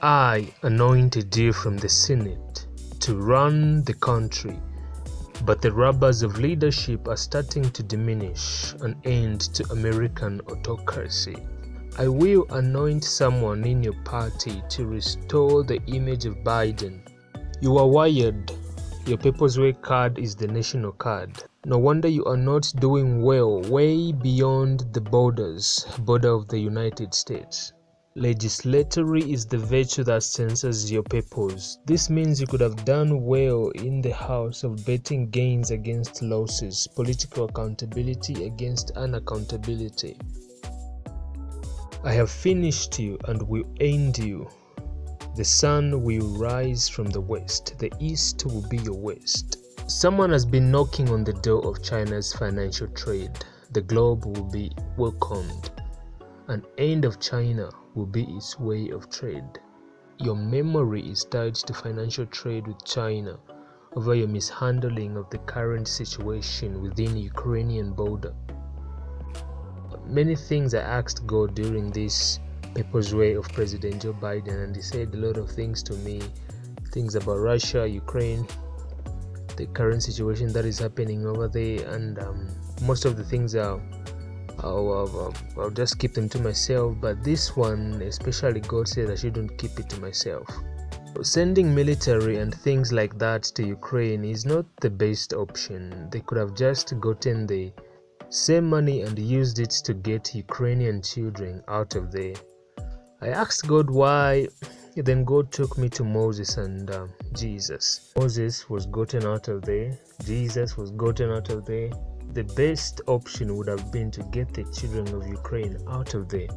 I anointed you from the Senate to run the country, but the rubbers of leadership are starting to diminish, an end to American autocracy. I will anoint someone in your party to restore the image of Biden. You are wired. Your PurposeWay card is the national card. No wonder you are not doing well way beyond the border of the United States. Legislatory is the virtue that censors your purpose. This means you could have done well in the house of betting gains against losses, political accountability against unaccountability. I have finished you and will end you. The sun will rise from the west, the east will be your west. Someone has been knocking on the door of China's financial trade. The globe will be welcomed. An end of China will be its way of trade. Your memory is tied to financial trade with China over your mishandling of the current situation within the Ukrainian border. Many things I asked God during this PurposeWay of President Joe Biden, and he said a lot of things to me, things about Russia, Ukraine, the current situation that is happening over there, and most of the things I'll just keep them to myself, but this one especially God said I shouldn't keep it to myself. Sending military and things like that to Ukraine is not the best option. They could have just gotten the same money and used it to get Ukrainian children out of there. I asked God why, then God took me to Moses and Jesus. Moses was gotten out of there, Jesus was gotten out of there. The best option would have been to get the children of Ukraine out of there.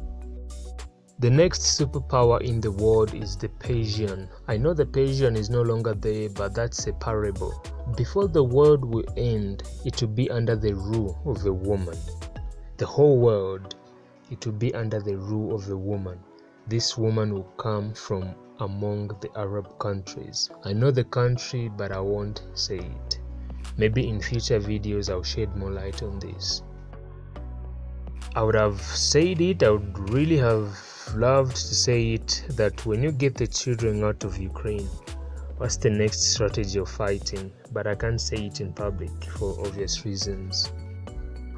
The next superpower in the world is the Persian. I know the Persian is no longer there, but that's a parable. Before the world will end, it will be under the rule of a woman. The whole world, it will be under the rule of a woman. This woman will come from among the Arab countries. I know the country, but I won't say it. Maybe in future videos I'll shed more light on this. I would have said it, I would really have loved to say it, that when you get the children out of Ukraine, what's the next strategy of fighting? But I can't say it in public for obvious reasons.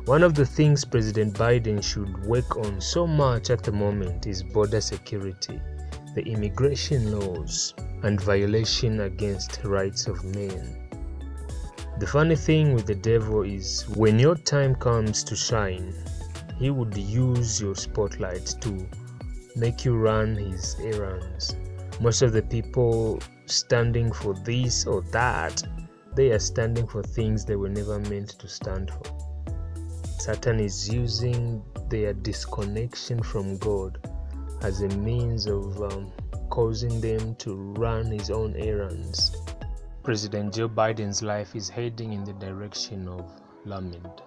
One of the things President Biden should work on so much at the moment is border security, the immigration laws, and violation against rights of men. The funny thing with the devil is when your time comes to shine, he would use your spotlight to make you run his errands. Most of the people standing for this or that, they are standing for things they were never meant to stand for. Satan is using their disconnection from God as a means of causing them to run his own errands. President Joe Biden's life is heading in the direction of Lamed.